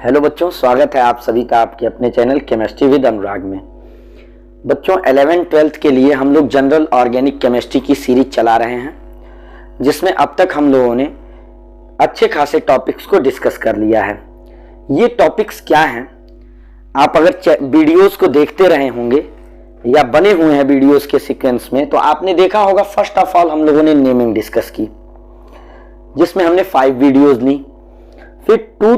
Hello बच्चों, स्वागत है आप सभी का आपके अपने चैनल केमिस्ट्री विद अनुराग में। बच्चों 11th-12th के लिए हम लोग जनरल ऑर्गेनिक केमिस्ट्री की सीरीज चला रहे हैं, जिसमें अब तक हम लोगों ने अच्छे खासे टॉपिक्स को डिस्कस कर लिया है। ये टॉपिक्स क्या हैं, आप अगर वीडियोस को देखते रहे होंगे या बने हुए हैं वीडियोस के सीक्वेंस में, तो आपने देखा होगा फर्स्ट ऑफ ऑल हम लोगों ने नेमिंग डिस्कस की, जिसमें हमने 5 वीडियोस ली। फिर 2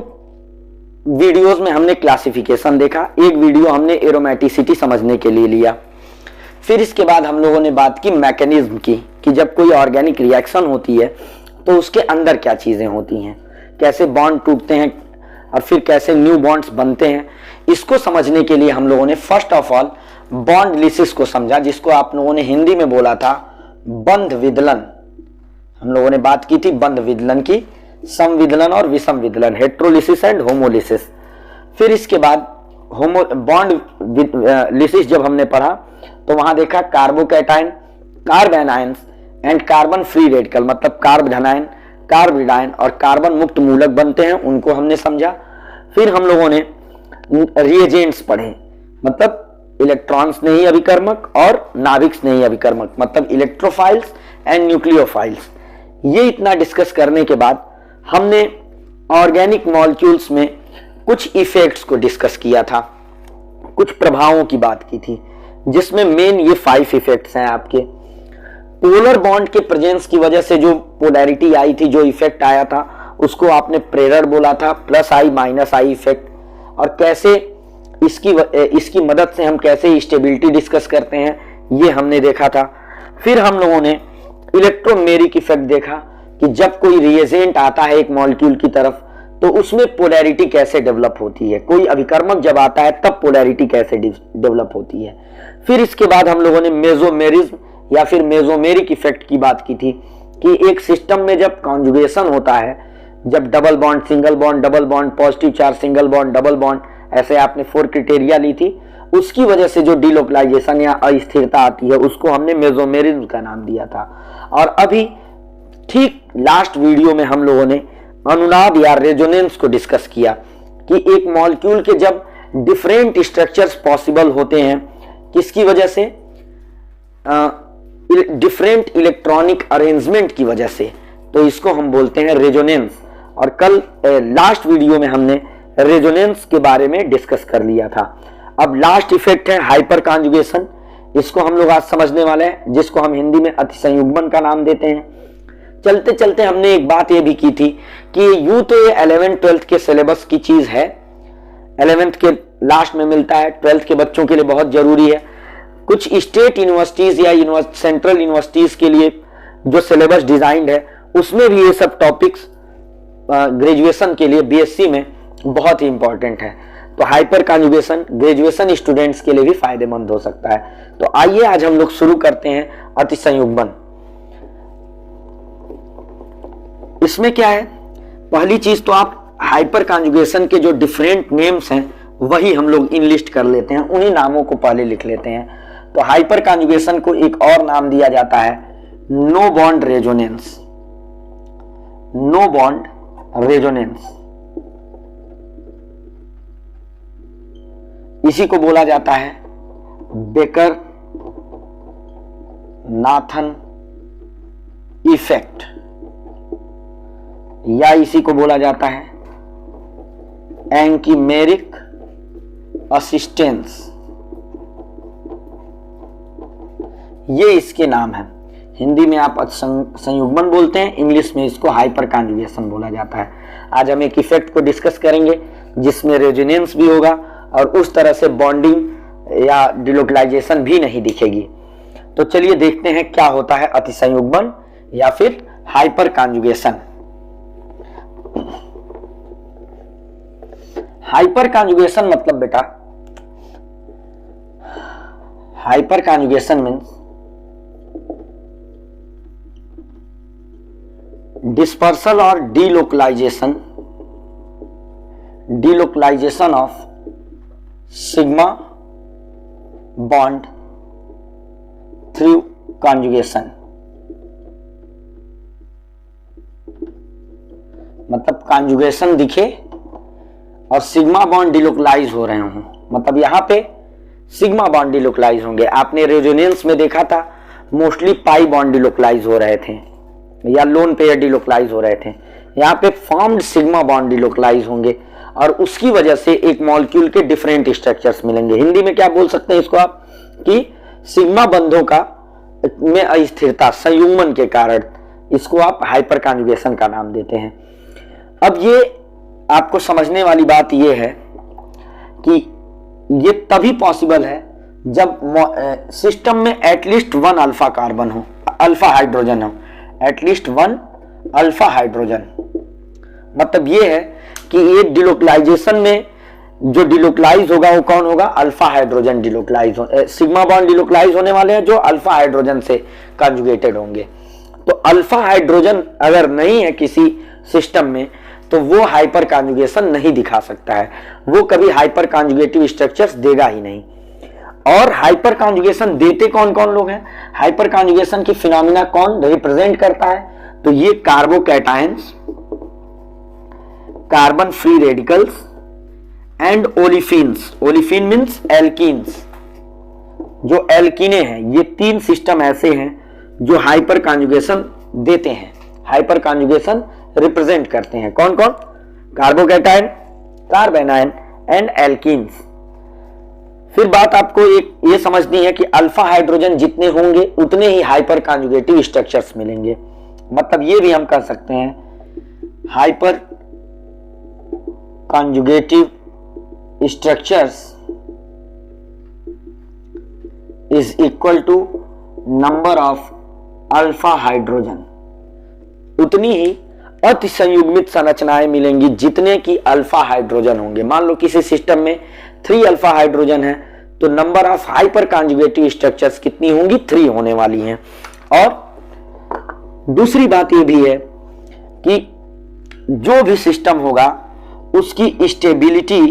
वीडियोस में हमने क्लासिफिकेशन देखा, एक वीडियो हमने एरोमेटिसिटी समझने के लिए लिया। फिर इसके बाद हम लोगों ने बात की मैकेनिज्म की कि जब कोई ऑर्गेनिक रिएक्शन होती है तो उसके अंदर क्या चीजें होती हैं, कैसे बॉन्ड टूटते हैं और फिर कैसे न्यू बॉन्ड्स बनते हैं। इसको समझने के लिए हम लोगों ने first of all bond lysis को समझा, जिसको आप लोगों ने हिंदी में बोला था बंध विदलन। हम लोगों ने बात की थी बंध विदलन की, समविदलन और विषम विदलन, हेट्रोलिसिस एंड होमोलिसिस। फिर इसके बाद बॉन्ड लिसिस जब हमने पढ़ा तो वहां देखा carbocation, carbanions and carbon free radical, मतलब कार्बोधनायन, कार्बोडिडायन और कार्बन मुक्त मूलक बनते हैं, उनको हमने समझा। फिर हम लोगों ने रिएजेंट्स पढ़े, मतलब इलेक्ट्रॉन्स नहीं अभिकर्मक और नाभिक्स नहीं अभिकर्मक, मतलब इलेक्ट्रोफाइल्स एंड न्यूक्लियोफाइल्स। ये इतना डिस्कस करने के बाद हमने ऑर्गेनिक मॉलिक्यूल्स में कुछ इफेक्ट्स को डिस्कस किया था, कुछ प्रभावों की बात की थी, जिसमें मेन ये 5 इफेक्ट्स हैं आपके। पोलर बॉन्ड के प्रेजेंस की वजह से जो पोलैरिटी आई थी, जो इफेक्ट आया था, उसको आपने प्रेरर बोला था, +I -I इफेक्ट। और कैसे इसकी मदद से हम कैसे स्टेबिलिटी डिस्कस करते हैं, ये हमने देखा था। फिर हम लोगों ने इलेक्ट्रोमेरिक इफेक्ट देखा कि जब कोई रिएजेंट आता है एक मॉलिक्यूल की तरफ तो उसमें पोलैरिटी कैसे डेवलप होती है, कोई अभिकर्मक जब आता है तब पोलैरिटी कैसे डेवलप होती है। फिर इसके बाद हम लोगों ने मेसोमेरिज्म या फिर मेसोमेरिक इफेक्ट की बात की थी कि एक सिस्टम में जब कॉन्जुगेशन होता है, जब double bond, single bond, double bond, positive charge, single bond, double bond, ऐसे आपने 4 क्राइटेरिया ली थी, उसकी वजह से जो डिलोकलाइजेशन या अस्थिरता आती है उसको हमने मेसोमेरिज्म का नाम दिया था। और अभी ठीक लास्ट वीडियो में हम लोगों ने अनुनाद या रेजोनेंस को डिस्कस किया कि एक मॉलिक्यूल के जब डिफरेंट स्ट्रक्चर्स पॉसिबल होते हैं, किसकी वजह से, डिफरेंट इलेक्ट्रॉनिक अरेंजमेंट की वजह से, तो इसको हम बोलते हैं रेजोनेंस। और कल लास्ट वीडियो में हमने रेजोनेंस के बारे में डिस्कस कर लिया था। अब लास्ट इफेक्ट है हाइपर कॉन्जुगेशन, इसको हम लोग आज समझने वाले हैं, जिसको हम हिंदी में अतिसंयुग्मन का नाम देते हैं। चलते चलते हमने एक बात ये भी की थी कि यूं तो ये 11th-12th के सिलेबस की चीज है, 11th के लास्ट में मिलता है, 12th के बच्चों के लिए बहुत जरूरी है। कुछ स्टेट यूनिवर्सिटीज या सेंट्रल यूनिवर्सिटीज के लिए जो सिलेबस डिजाइंड है उसमें भी ये सब टॉपिक्स ग्रेजुएशन के लिए बीएससी में बहुत ही इंपॉर्टेंट है। तो हाइपर कॉन्जुगेशन ग्रेजुएशन स्टूडेंट्स के लिए भी फायदेमंद हो सकता है। तो आइए आज हम लोग शुरू करते हैं अतिसंयुग्मन। इसमें क्या है, पहली चीज तो आप हाइपर कॉन्जुगेशन के जो डिफरेंट नेम्स हैं वही हम लोग इनलिस्ट कर लेते हैं, उन्हीं नामों को पहले लिख लेते हैं। तो हाइपर कॉन्जुगेशन को एक और नाम दिया जाता है no bond resonance, no bond resonance. इसी को बोला जाता है बेकर नाथन इफेक्ट, या इसी को बोला जाता है एंकीमेरिक असिस्टेंस। ये इसके नाम है। हिंदी में आप संयुग्मन बोलते हैं, इंग्लिश में इसको हाइपर कॉन्जुगेशन बोला जाता है। आज हम एक इफेक्ट को डिस्कस करेंगे जिसमें रेजोनेंस भी होगा और उस तरह से बॉन्डिंग या डिलोकलाइजेशन भी नहीं दिखेगी। तो चलिए देखते हैं क्या होता है अतिसंयुग्मन या फिर हाइपर कॉन्जुगेशन। हाइपर कॉन्जुगेशन मतलब बेटा, हाइपर कॉन्जुगेशन मीन्स डिस्पर्सल और delocalisation of sigma bond through conjugation. मतलब कॉन्जुगेशन दिखे और सिग्मा बॉन्ड डिलोकलाइज हो रहे हों, मतलब यहाँ पे सिग्मा बॉन्ड डिलोकलाइज होंगे। आपने रेजोनेंस में देखा था मोस्टली पाई बॉन्ड डिलोकलाइज हो रहे थे या लोन पेयर डिलोकलाइज हो रहे थे। यहाँ पे फॉर्म्ड सिग्मा बॉन्ड डिलोकलाइज होंगे और उसकी वजह से एक मॉलिक्यूल के डिफरेंट स्ट्रक्चर्स मिलेंगे। हिंदी में क्या बोल सकते हैं इसको आप कि सिग्मा बंधों का में अस्थिरता संयुग्मन के कारण इसको आप हाइपर कॉन्जुगेशन का नाम देते हैं। अब ये आपको समझने वाली बात ये है कि ये तभी पॉसिबल है जब सिस्टम में एटलीस्ट वन अल्फा कार्बन हो, अल्फा हाइड्रोजन हो, एटलीस्ट वन अल्फा हाइड्रोजन। मतलब ये है कि एक डिलोकलाइजेशन में जो डिलोकलाइज होगा वो कौन होगा, अल्फा हाइड्रोजन डिलोकलाइज हो, सिग्मा बॉन्ड डिलोकलाइज होने वाले हैं जो अल्फा हाइड्रोजन से कंजुगेटेड होंगे। तो अल्फा हाइड्रोजन अगर नहीं है किसी सिस्टम में तो वो हाइपर कॉन्जुगेशन नहीं दिखा सकता है, वो कभी हाइपर कॉन्जुगेटिव स्ट्रक्चर्स देगा ही नहीं। और हाइपर कॉन्जुगेशन देते कौन कौन लोग हैं, हाइपर कॉन्जुगेशन की फिनोमिना कौन रिप्रेजेंट करता है, तो ये carbocations, carbon free radicals and olefins. Olefin means alkenes, जो एल्कीने हैं, ये तीन सिस्टम ऐसे हैं जो हाइपर कॉन्जुगेशन देते हैं, हाइपर कॉन्जुगेशन रिप्रेजेंट करते हैं। कौन कौन, कार्बोकैटायन, कार्बेनाइन एंड एल्कीन्स। फिर बात आपको एक ये समझनी है कि अल्फा हाइड्रोजन जितने होंगे उतने ही हाइपर कॉन्जुगेटिव स्ट्रक्चर्स मिलेंगे। मतलब ये भी हम कह सकते हैं hyper conjugative structures is equal to number of alpha hydrogen. उतनी ही अति संयुग्मित संरचनाएं मिलेंगी जितने की अल्फा हाइड्रोजन होंगे। मान लो किसी सिस्टम में 3 अल्फा हाइड्रोजन है तो number of hyper conjugative structures कितनी होंगी, 3 होने वाली हैं। और दूसरी बात यह भी है कि जो भी सिस्टम होगा उसकी स्टेबिलिटी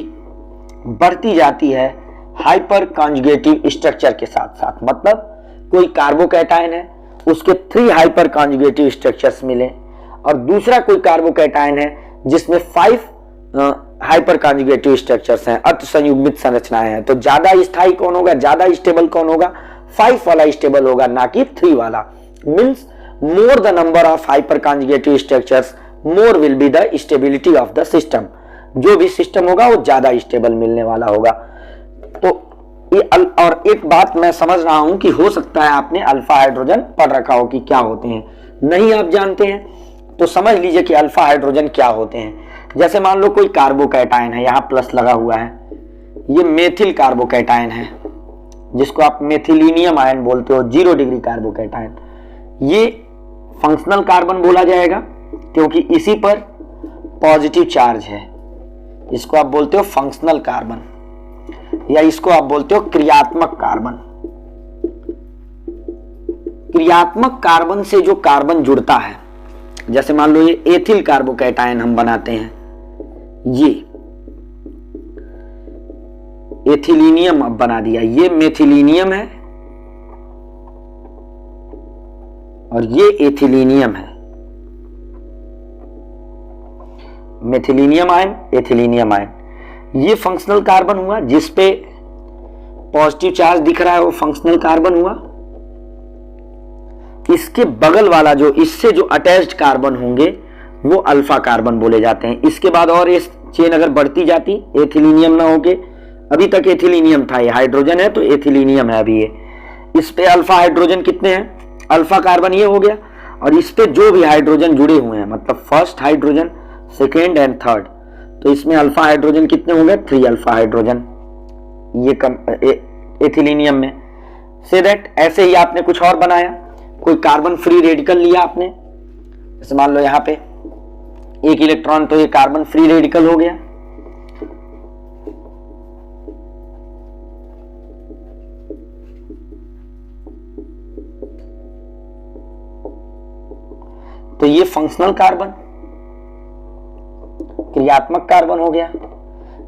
बढ़ती जाती है हाइपर कॉन्जुगेटिव स्ट्रक्चर के साथ साथ। मतलब कोई कार्बोकैटायन है उसके 3 हाइपर कॉन्जुगेटिव स्ट्रक्चर्स मिले और दूसरा कोई कार्बोकैटायन है जिसमें 5 हाइपर कॉन्जुगेटिव स्ट्रक्चर्स हैं, अति संयुग्मित संरचनाएं हैं, तो ज्यादा स्थायी कौन होगा, ज्यादा स्टेबल कौन होगा, 5 वाला स्टेबल होगा ना कि 3 वाला। Means more the number of hyper conjugative structures more will be the stability of the system. जो भी सिस्टम होगा वो ज्यादा स्टेबल मिलने वाला होगा। तो और एक बात मैं समझ रहा हूं कि हो सकता है आपने अल्फा हाइड्रोजन पढ़ रखा हो कि क्या होते हैं, नहीं आप जानते हैं तो समझ लीजिए कि अल्फा हाइड्रोजन क्या होते हैं। जैसे मान लो कोई कार्बोकैटायन है, यहां प्लस लगा हुआ है, ये मेथिल कार्बोकैटायन है जिसको आप मेथिलीनियम आयन बोलते हो, 0 डिग्री कार्बोकैटायन। ये फंक्शनल कार्बन बोला जाएगा क्योंकि इसी पर पॉजिटिव चार्ज है, इसको आप बोलते हो फंक्शनल कार्बन या इसको आप बोलते हो क्रियात्मक कार्बन। क्रियात्मक कार्बन से जो कार्बन जुड़ता है, जैसे मान लो ये एथिल कार्बोकैटायन हम बनाते हैं, ये एथिलीनियम अब बना दिया, ये मेथिलीनियम है और ये एथिलीनियम है, मेथिलीनियम आयन, एथिलीनियम आयन। ये फंक्शनल कार्बन हुआ, जिस पे पॉजिटिव चार्ज दिख रहा है वो फंक्शनल कार्बन हुआ। इसके बगल वाला जो इससे जो अटैच्ड कार्बन होंगे वो अल्फा कार्बन बोले जाते हैं। इसके बाद और ये चेन अगर बढ़ती जाती, एथिलीनियम ना होके, अभी तक एथिलीनियम था, ये हाइड्रोजन है तो एथिलीनियम है अभी ये। इस पे अल्फा हाइड्रोजन कितने हैं, अल्फा कार्बन ये हो गया, और इस पे जो भी हाइड्रोजन जुड़े हुए हैं, मतलब first hydrogen, second and third, तो इसमें अल्फा हाइड्रोजन कितने होंगे, 3 अल्फा हाइड्रोजन ये एथिलीनियम में। से दैट ऐसे ही आपने कुछ और बनाया, कोई कार्बन फ्री रेडिकल लिया आपने, जैसे मान लो यहां पे 1 इलेक्ट्रॉन, तो ये कार्बन फ्री रेडिकल हो गया। तो ये फंक्शनल कार्बन, क्रियात्मक कार्बन हो गया।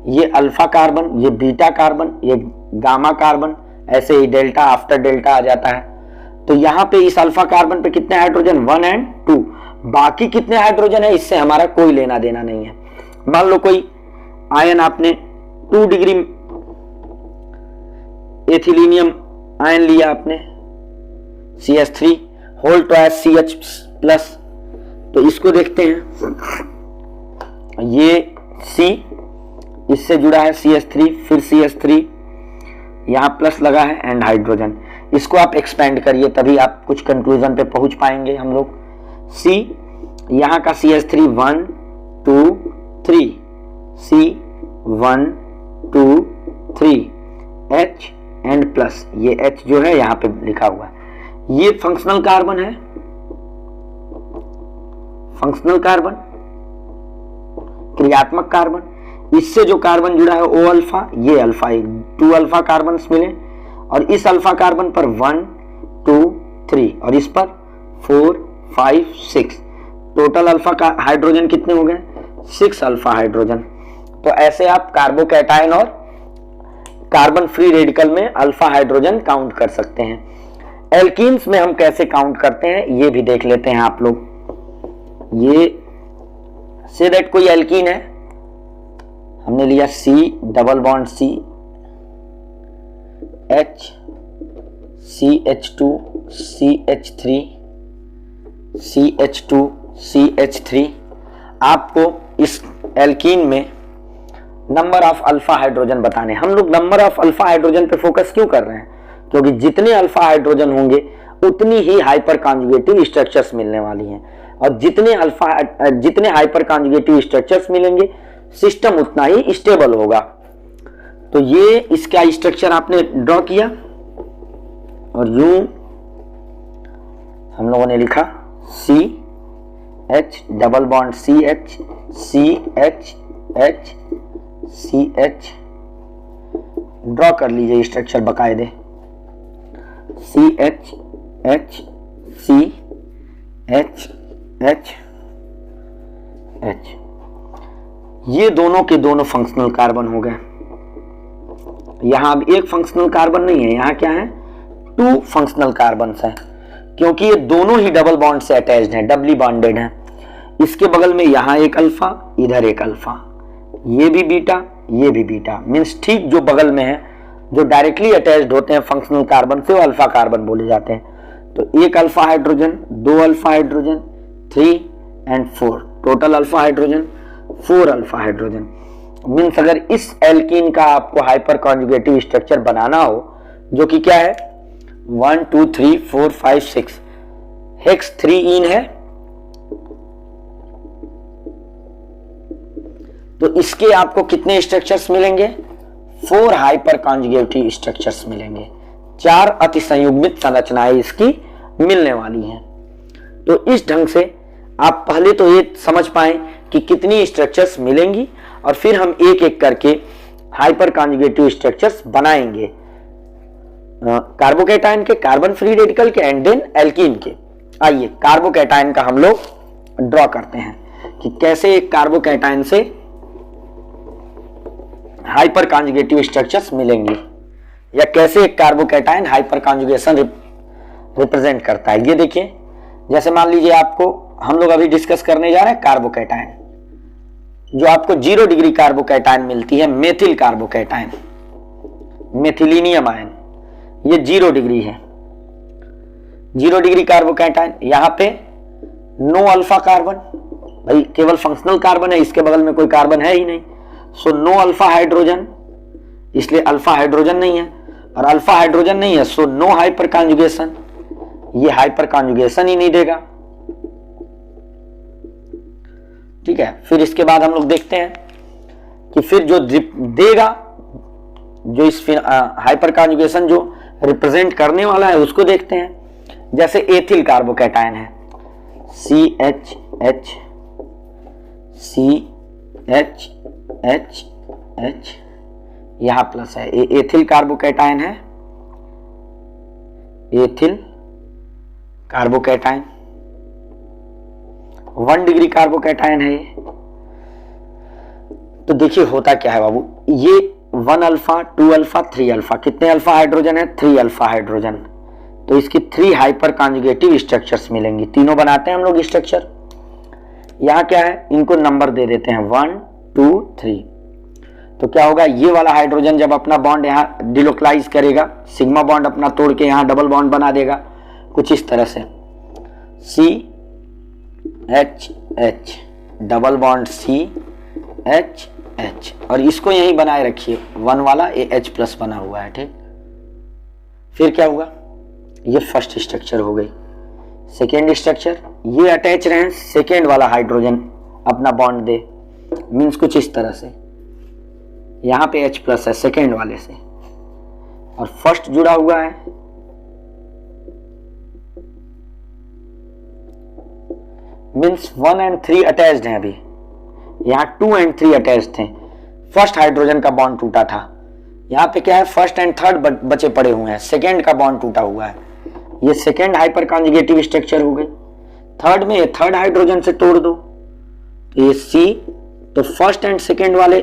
ये अल्फा कार्बन, ये बीटा कार्बन, ये गामा कार्बन, ऐसे ही डेल्टा आफ्टर डेल्टा आ जाता है। तो यहां पे इस अल्फा कार्बन पे कितने हाइड्रोजन, 1 एंड 2। बाकी कितने हाइड्रोजन है इससे हमारा कोई लेना देना नहीं है। मान लो कोई आयन आपने 2 डिग्री एथिलीनियम आयन लिया आपने CH3 whole twice CH plus. तो इसको देखते हैं, ये C इससे जुड़ा है CH3, फिर CH3 यहां प्लस लगा है एंड हाइड्रोजन। इसको आप एक्सपेंड करिए तभी आप कुछ कंक्लूजन पे पहुंच पाएंगे हम लोग। C यहां का CH3 1 2 3 C 1 2 3 H and plus, ये H जो है यहां पे लिखा हुआ है, ये फंक्शनल कार्बन है, फंक्शनल कार्बन, क्रियात्मक कार्बन। इससे जो कार्बन जुड़ा है O अल्फा, ये अल्फा, 2 अल्फा कार्बन मिले और इस अल्फा कार्बन पर 1 2 3 और इस पर 4 5 6, टोटल अल्फा का हाइड्रोजन कितने हो गए? 6 अल्फा हाइड्रोजन। तो ऐसे आप कार्बोकैटायन और कार्बन फ्री रेडिकल में अल्फा हाइड्रोजन काउंट कर सकते हैं। एल्कीन्स में हम कैसे काउंट करते हैं ये भी देख लेते हैं आप लोग। ये से दैट कोई एल्कीन है, हमने लिया C double bond C H CH2 CH3 CH2 CH3। आपको इस एल्कीन में नंबर ऑफ अल्फा हाइड्रोजन बताने। हम लोग नंबर ऑफ अल्फा हाइड्रोजन पे फोकस क्यों कर रहे हैं? क्योंकि जितने अल्फा हाइड्रोजन होंगे उतनी ही हाइपर कॉन्जुगेटिव स्ट्रक्चर्स मिलने वाली हैं, और जितने हाइपर कॉन्जुगेटिव स्ट्रक्चर्स मिलेंगे सिस्टम उतना ही स्टेबल होगा। तो ये इसका स्ट्रक्चर आपने ड्रॉ किया और यूं हम लोगों ने लिखा C H double bond CH CH H CH, draw कर लीजिए structure बकायदे, CH H C H H H। ये दोनों के दोनों फंक्शनल कार्बन हो गए। यहां अब एक फंक्शनल कार्बन नहीं है, यहां क्या है? 2 फंक्शनल कार्बन्स हैं, क्योंकि ये दोनों ही डबल बॉन्ड से अटैच्ड हैं, डबली बॉन्डेड हैं। इसके बगल में यहां एक अल्फा, इधर एक अल्फा, ये भी बीटा, ये भी बीटा, मीन्स ठीक जो बगल में है, जो डायरेक्टली अटैच्ड होते हैं फंक्शनल कार्बन से, वो अल्फा कार्बन बोले जाते हैं। तो एक alpha hydrogen, 2 alpha hydrogen, 3 and 4, total alpha hydrogen 4 alpha hydrogen. Means अगर इस एल्कीन का आपको हाइपर कॉन्जुगेटिव स्ट्रक्चर बनाना हो, जो कि क्या है 1 2 3 4 5 6, हेक्स 3 इन है, तो इसके आपको कितने स्ट्रक्चर्स मिलेंगे? 4 हाइपर कॉन्जुगेटिव स्ट्रक्चर्स मिलेंगे, 4 अतिसंयुग्मित संरचनाएं इसकी मिलने वाली हैं। तो इस ढंग से आप पहले तो ये समझ पाए कि कितनी स्ट्रक्चर्स मिलेंगी, और फिर हम एक एक करके हाइपर कॉन्जुगेटिव स्ट्रक्चर्स बनाएंगे, कार्बोकैटायन के, कार्बन फ्री रेडिकल के एंड देन एल्कीन के। आइए कार्बोकैटायन का हम लोग ड्रॉ करते हैं कि कैसे एक कार्बोकैटायन से हाइपर कॉन्जुगेटिव स्ट्रक्चर्स मिलेंगी, या कैसे एक कार्बोकैटायन हाइपर कॉन्जुगेशन रिप्रेजेंट करता है। ये देखिए, जैसे मान लीजिए आपको, हम लोग अभी डिस्कस करने जा रहे हैं कार्बोकैटायन, जो आपको 0 डिग्री कार्बोकैटायन मिलती है, मेथिल कार्बोकैटायन, मेथिलीनियम आयन, ये 0 डिग्री है, 0 डिग्री कार्बोकैटायन। यहां पे नो अल्फा कार्बन, भाई केवल फंक्शनल कार्बन है, इसके बगल में कोई कार्बन है ही नहीं, सो नो अल्फा हाइड्रोजन, इसलिए अल्फा हाइड्रोजन नहीं है, और अल्फा हाइड्रोजन नहीं है सो नो हाइपर कॉन्जुगेशन, ये हाइपर कॉन्जुगेशन ही नहीं देगा। ठीक है, फिर इसके बाद हम लोग देखते हैं कि फिर जो देगा, जो इस हाइपर कॉन्जुगेशन जो रिप्रेजेंट करने वाला है उसको देखते हैं। जैसे एथिल कार्बोकैटायन है, CH H CH H H, यहां प्लस है, एथिल कार्बोकैटायन है, एथिल कार्बोकैटायन 1 डिग्री कार्बोकैटायन है ये। तो देखिए होता क्या है बाबू, ये 1 अल्फा 2 अल्फा 3 अल्फा, कितने अल्फा हाइड्रोजन है? 3 अल्फा हाइड्रोजन। तो इसकी 3 हाइपर कॉन्जुगेटिव स्ट्रक्चर्स मिलेंगी, तीनों बनाते हैं हम लोग स्ट्रक्चर। यहां क्या है, इनको नंबर दे देते हैं 1 2 3। तो क्या होगा, ये वाला हाइड्रोजन जब अपना बॉन्ड यहाँ डिलोकलाइज करेगा, सिग्मा बॉन्ड अपना तोड़ के यहाँ डबल बॉन्ड बना देगा कुछ इस तरह से, CH डबल बॉन्ड CH, और इसको यहीं बनाए रखिए, 1 वाला AH+ बना हुआ है, ठीक। फिर क्या हुआ, ये फर्स्ट स्ट्रक्चर हो गई। सेकेंड स्ट्रक्चर, ये अटैच रहे, सेकेंड वाला हाइड्रोजन अपना बॉन्ड दे, मीन्स कुछ इस तरह से, यहां पे H+ है सेकेंड वाले से, और फर्स्ट जुड़ा हुआ है, मीन्स 1 और 3 अटैच्ड हैं। अभी यहां 2 और 3 अटैच्ड थे, फर्स्ट हाइड्रोजन का बॉन्ड टूटा था। यहां पे क्या है, फर्स्ट एंड थर्ड बचे पड़े हुए हैं, सेकेंड का बॉन्ड टूटा हुआ है, ये सेकेंड हाइपर कॉन्जुगेटिव स्ट्रक्चर हो गई। थर्ड में ये थर्ड हाइड्रोजन से तोड़ दो तो ये C, तो फर्स्ट एंड सेकेंड वाले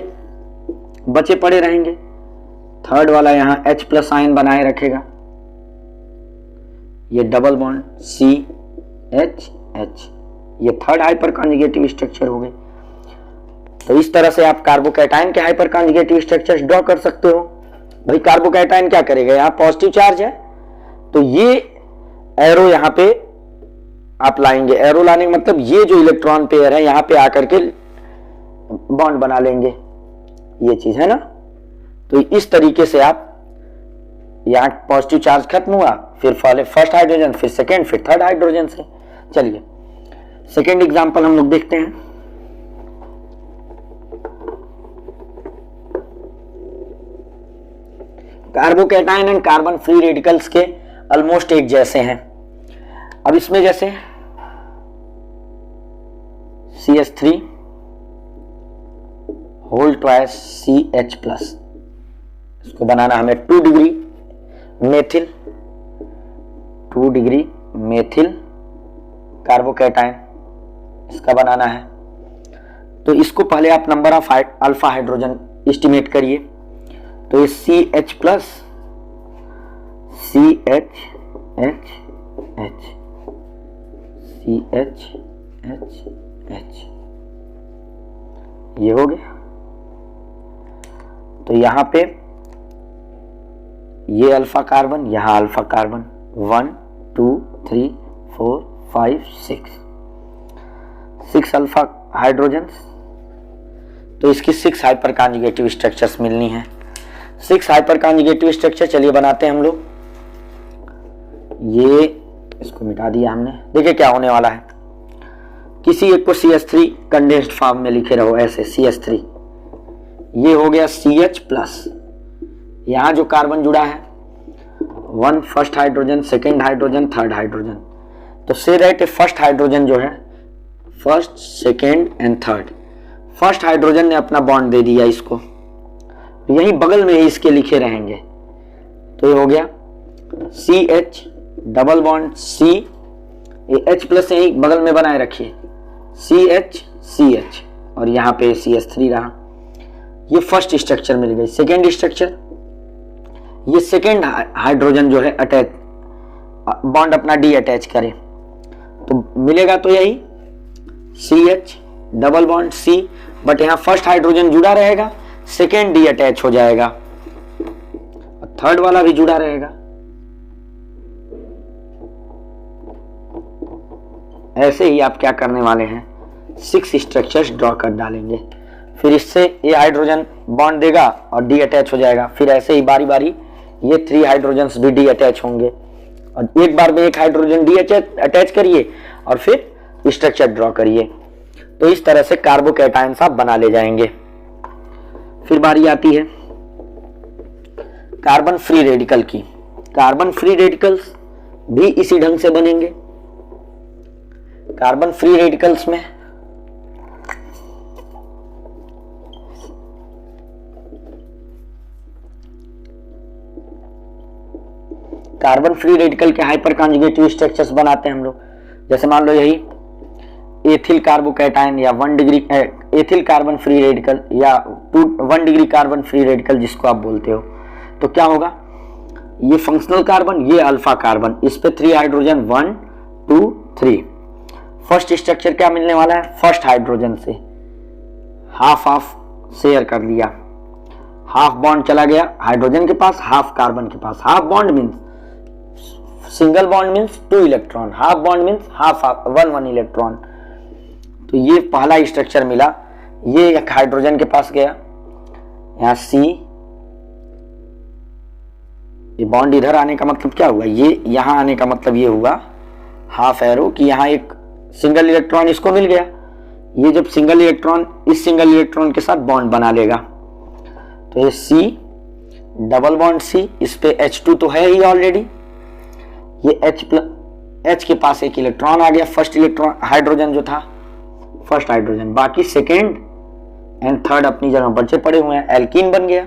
बचे पड़े रहेंगे, थर्ड वाला यहां H+ आयन बनाए रखेगा, ये डबल बॉन्ड CH, ये थर्ड हाइपर कॉन्जुगेटिव स्ट्रक्चर हो गई। तो इस तरह से आप कार्बोकैटायन के हाइपर कॉन्जुगेटिव स्ट्रक्चर्स ड्रॉ कर सकते हो। भाई कार्बोकैटायन क्या करेगा, यहाँ पॉजिटिव चार्ज है तो ये एरो यहाँ पे आप लाएंगे, एरो लाने का मतलब ये जो इलेक्ट्रॉन पेयर है यहाँ पे आकर के बॉन्ड बना लेंगे, ये चीज है ना। तो इस तरीके से आप, यहाँ पॉजिटिव चार्ज खत्म हुआ, फिर पहले फर्स्ट हाइड्रोजन, फिर सेकेंड, फिर थर्ड हाइड्रोजन से। चलिए सेकेंड एग्जांपल हम लोग देखते हैं। Carbocation and carbon free radicals के ऑलमोस्ट एक जैसे हैं। अब इसमें जैसे CH3 होल ट्वाइस CH+, इसको बनाना हमें 2 डिग्री मेथिल कार्बोकैटायन, इसका बनाना है। तो इसको पहले आप number of alpha hydrogen estimate करिए। तो ये CH+, ये हो गया। तो यहां पे ये अल्फा कार्बन, यहां अल्फा कार्बन, 1 2 3 4 5 6 अल्फा हाइड्रोजन। तो इसकी 6 हाइपर कॉन्जुगेटिव स्ट्रक्चर्स मिलनी है। 6 हाइपर कॉन्जुगेटिव स्ट्रक्चर चलिए बनाते हैं हम लोग। ये इसको मिटा दिया हमने। देखिए क्या होने वाला है, किसी एक को CH3 कंडेंस्ड फॉर्म में लिखे रहो ऐसे, CH3, ये हो गया CH+। यहां जो कार्बन जुड़ा है 1 first hydrogen, second hydrogen, third hydrogen. तो से दैट फर्स्ट हाइड्रोजन जो है, first second and third, first hydrogen ने अपना बॉन्ड दे दिया इसको, यहीं बगल में ही इसके लिखे रहेंगे। तो ये हो गया CH डबल बॉन्ड C, ये H+ यहीं बगल में बनाए रखिए, CH और यहाँ पे CH3 रहा। ये फर्स्ट स्ट्रक्चर मिल गई। सेकेंड स्ट्रक्चर, ये सेकेंड हाइड्रोजन जो है अटैच, बॉन्ड अपना डी अटैच करे तो मिलेगा तो यही CH double bond C, but यहाँ फर्स्ट हाइड्रोजन जुड़ा रहेगा, सेकेंड डी अटैच हो जाएगा, थर्ड वाला भी जुड़ा रहेगा। ऐसे ही आप क्या करने वाले हैं, 6 स्ट्रक्चर्स ड्रॉ कर डालेंगे। फिर इससे ये हाइड्रोजन बॉन्ड देगा और डी अटैच हो जाएगा। फिर ऐसे ही बारी बारी ये 3 हाइड्रोजन्स भी डी अटैच होंगे, और एक बार में एक हाइड्रोजन डी अटैच करिए और फिर स्ट्रक्चर ड्रॉ करिए। तो इस तरह से कार्बोकैटायन्स आप बना ले जाएंगे। फिर बारी आती है कार्बन फ्री रेडिकल की। कार्बन फ्री रेडिकल्स भी इसी ढंग से बनेंगे। कार्बन फ्री रेडिकल्स में कार्बन फ्री रेडिकल के हाइपर कॉन्जुगेटिव स्ट्रक्चर्स बनाते हैं हम लोग। जैसे मान लो यही एथिल कार्बोकैटायन या 1 degree ethyl carbon free radical या 1 डिग्री कार्बन फ्री रेडिकल जिसको आप बोलते हो। तो क्या होगा, ये फंक्शनल कार्बन, ये अल्फा कार्बन, इस पे 3 हाइड्रोजन, 1 2 3। फर्स्ट स्ट्रक्चर क्या मिलने वाला है, फर्स्ट हाइड्रोजन से हाफ शेयर कर लिया, हाफ बॉन्ड चला गया हाइड्रोजन के पास, हाफ कार्बन के पास। Half bond means single bond means 2 electron, half bond means half 1 electron. तो ये पहला स्ट्रक्चर मिला, ये एक हाइड्रोजन के पास गया, यहां C, ये बॉन्ड इधर आने का मतलब क्या हुआ, ये यहां आने का मतलब ये हुआ हाफ एरो कि यहां एक सिंगल इलेक्ट्रॉन इसको मिल गया। ये जब सिंगल इलेक्ट्रॉन इस सिंगल इलेक्ट्रॉन के साथ बॉन्ड बना लेगा तो ये C, डबल बॉन्ड C, इस पे H2 तो है ही ऑलरेडी, ये H के पास एक इलेक्ट्रॉन आ गया, फर्स्ट इलेक्ट्रॉन हाइड्रोजन जो था, फर्स्ट हाइड्रोजन। बाकी सेकेंड एंड थर्ड अपनी जगह बचे पड़े हुए हैं। एल्कीन बन गया,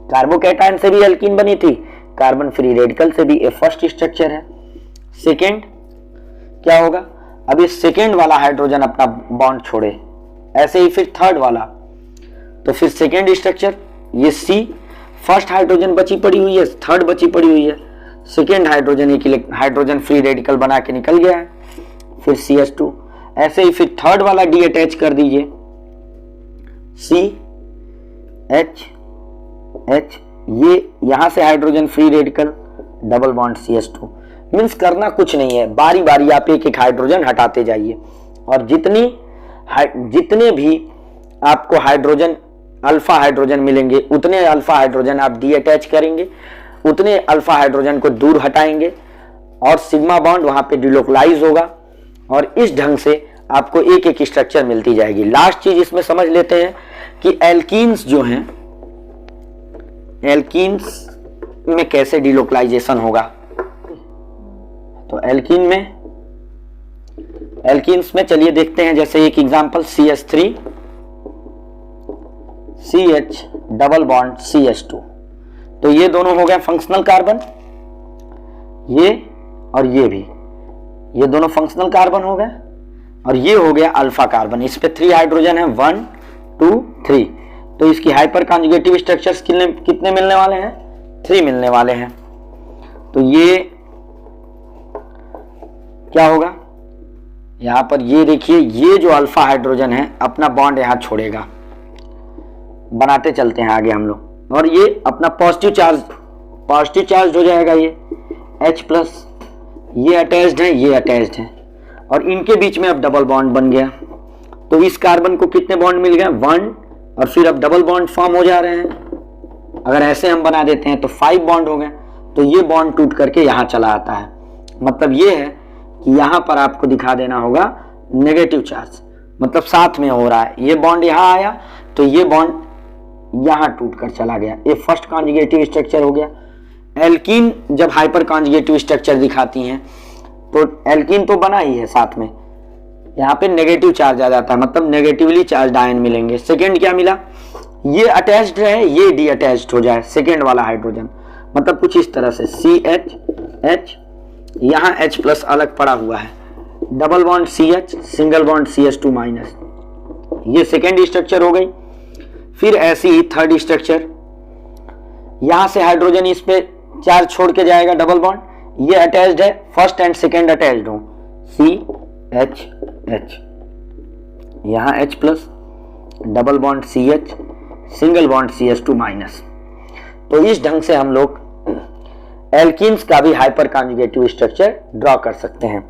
कार्बोकैटायन से भी एल्कीन बनी थी, कार्बन फ्री रेडिकल से भी, ये फर्स्ट स्ट्रक्चर है। सेकेंड क्या होगा, अब ये सेकेंड वाला हाइड्रोजन अपना बॉन्ड छोड़े, ऐसे ही फिर थर्ड वाला, तो फिर सेकेंड स्ट्रक्चर ये C, फर्स्ट हाइड्रोजन बची पड़ी हुई है, थर्ड बची पड़ी हुई है, सेकेंड हाइड्रोजन एक हाइड्रोजन फ्री रेडिकल बना के निकल गया है, फिर CH2, ऐसे ही फिर थर्ड वाला डी अटैच कर दीजिए, C H H, ये यहां से hydrogen free radical, double bond CH2। Means करना कुछ नहीं है, बारी बारी आप एक एक हाइड्रोजन हटाते जाइए और जितने भी आपको हाइड्रोजन अल्फा हाइड्रोजन मिलेंगे उतने अल्फा हाइड्रोजन आप डी अटैच करेंगे, उतने अल्फा हाइड्रोजन को दूर हटाएंगे और सिग्मा बॉन्ड वहां पे डिलोकलाइज होगा और इस ढंग से आपको एक एक स्ट्रक्चर मिलती जाएगी। लास्ट चीज इसमें समझ लेते हैं कि एल्कीन्स जो हैं, एल्कीन्स में कैसे डिलोकलाइजेशन होगा। तो एल्कीन्स में चलिए देखते हैं, जैसे एक example CH3 CH double bond CH2, तो ये दोनों हो गए फंक्शनल कार्बन, ये और ये भी, ये दोनों फंक्शनल कार्बन हो गए और ये हो गया अल्फा कार्बन। इस पे 3 हाइड्रोजन है, 1 2 3, तो इसकी हाइपर कॉन्जुगेटिव स्ट्रक्चर्स कितने मिलने वाले हैं, 3 मिलने वाले हैं। तो ये क्या होगा, यहां पर ये देखिए, ये जो अल्फा हाइड्रोजन है अपना बॉन्ड यहां छोड़ेगा, बनाते चलते हैं आगे हम लोग, और ये अपना पॉजिटिव चार्ज हो जाएगा, ये H+, ये अटैच्ड है, ये अटैच्ड है और इनके बीच में अब डबल बॉन्ड बन गया। तो इस कार्बन को कितने बॉन्ड मिल गए, 1, और फिर अब डबल बॉन्ड फॉर्म हो जा रहे हैं। अगर ऐसे हम बना देते हैं तो 5 बॉन्ड हो गए, तो ये बॉन्ड टूट करके यहां चला आता है। मतलब ये है कि यहां पर आपको दिखा देना होगा नेगेटिव चार्ज, मतलब साथ में हो रहा है, ये बॉन्ड यहां आया तो ये बॉन्ड यहां टूट कर चला गया, ये फर्स्ट कॉन्जुगेटिव स्ट्रक्चर हो गया। एल्कीन जब हाइपर कॉन्जुगेटिव स्ट्रक्चर दिखाती हैं तो एल्कीन तो बना ही है, साथ में यहाँ पे नेगेटिव चार्ज आ जाता है, मतलब नेगेटिवली चार्ज आयन मिलेंगे। सेकेंड क्या मिला, ये अटैच्ड है, ये डी अटैच्ड हो जाए सेकेंड वाला हाइड्रोजन, मतलब कुछ इस तरह से CH H, यहाँ H+ अलग पड़ा हुआ है, double bond CH, single bond CH2 minus, ये सेकेंड स्ट्रक्चर हो गई। फिर ऐसी ही थर्ड स्ट्रक्चर, यहां से हाइड्रोजन इस पे चार्ज छोड़ के जाएगा, डबल बॉन्ड, ये अटैच्ड है, फर्स्ट एंड सेकेंड अटैच्ड हो, CH H, यहां H+, double bond CH, single bond CH2 minus. तो इस ढंग से हम लोग एल्कीन्स का भी हाइपर कॉन्जुगेटिव स्ट्रक्चर ड्रॉ कर सकते हैं।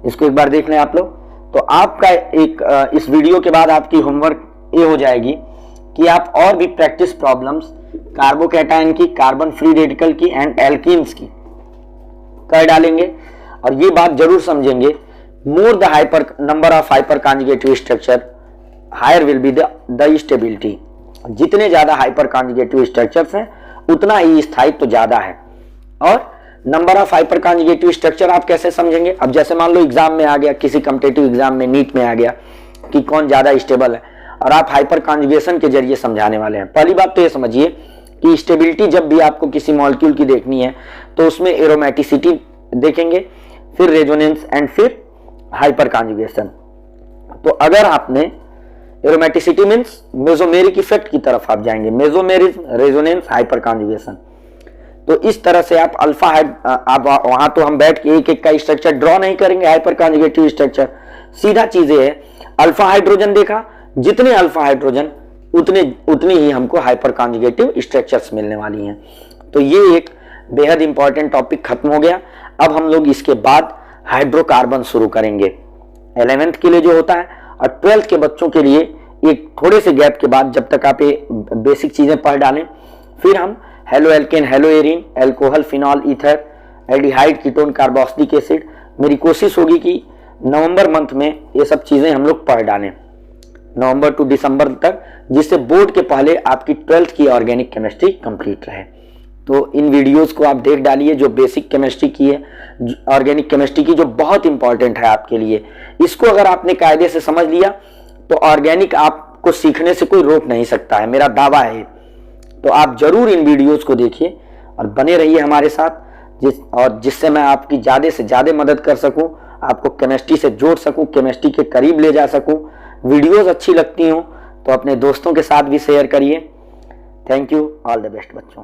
इसको एक बार देख लें आप लोग। तो आपका एक इस वीडियो के बाद आपकी होमवर्क ये हो जाएगी कि आप और भी प्रैक्टिस प्रॉब्लम्स कार्बोकैटायन की, कार्बन फ्री रेडिकल की एंड एल्कीन्स की कर डालेंगे और ये बात जरूर समझेंगे, more the hyper number of hyper conjugative structure higher will be the stability. जितने ज्यादा हाइपर कॉन्जुगेटिव स्ट्रक्चर्स हैं उतना ही स्थायित्व ज्यादा है। और number of hyper conjugative structure आप कैसे समझेंगे, अब जैसे मान लो एग्जाम में आ गया, किसी कॉम्पिटिटिव एग्जाम में नीट में आ गया कि कौन ज्यादा स्टेबल है और आप हाइपर कॉन्जुगेशन के जरिए समझाने वाले हैं। पहली बात तो ये समझिए कि स्टेबिलिटी जब भी आपको किसी मॉलिक्यूल की देखनी है तो उसमें एरोमेटिसिटी देखेंगे, फिर रेजोनेंस एंड फिर हाइपर कॉन्जुगेशन। तो अगर आपने एरोमेटिसिटी मींस मेसोमेरिक इफेक्ट की तरफ आप जाएंगे, मेसोमेरिज्म, रेजोनेंस, हाइपर कॉन्जुगेशन। तो इस तरह से आप अल्फा आप वहां तो हम बैठ के एक एक का स्ट्रक्चर ड्रॉ नहीं करेंगे, हाइपर कॉन्जुगेटिव स्ट्रक्चर सीधा चीजें है। अल्फा हाइड्रोजन देखा, जितने अल्फा हाइड्रोजन उतनी ही हमको हाइपर कॉन्जुगेटिव स्ट्रक्चर्स मिलने वाली हैं। तो ये एक बेहद इंपॉर्टेंट टॉपिक खत्म हो गया। अब हम लोग इसके बाद हाइड्रोकार्बन शुरू करेंगे 11th के लिए जो होता है, और 12th के बच्चों के लिए एक थोड़े से गैप के बाद, जब तक आप ये बेसिक चीजें पढ़ डालें, फिर हम halo alkane, hello Erin, alcohol, phenol, ether, aldehyde, ketone, carboxylic acid. मेरी कोशिश होगी कि नवंबर मंथ में ये सब चीजें हम लोग पढ़ डालें, नवंबर टू दिसंबर तक, जिससे बोर्ड के पहले आपकी 12th की ऑर्गेनिक केमिस्ट्री कंप्लीट रहे। तो इन वीडियोस को आप देख डालिए, जो बेसिक केमिस्ट्री की है, ऑर्गेनिक केमिस्ट्री की, जो बहुत इंपॉर्टेंट है आपके लिए। इसको अगर आपने कायदे से समझ लिया तो ऑर्गेनिक आपको सीखने से कोई रोक नहीं सकता है, मेरा दावा है। तो आप जरूर इन वीडियोस को देखिए और बने रहिए हमारे साथ, जिससे मैं आपकी ज़्यादा से ज़्यादा मदद कर सकूं, आपको केमिस्ट्री से जोड़ सकूं, केमिस्ट्री के करीब ले जा सकूं। वीडियोस अच्छी लगती हों तो अपने दोस्तों के साथ भी शेयर करिए। Thank you, all the best बच्चों।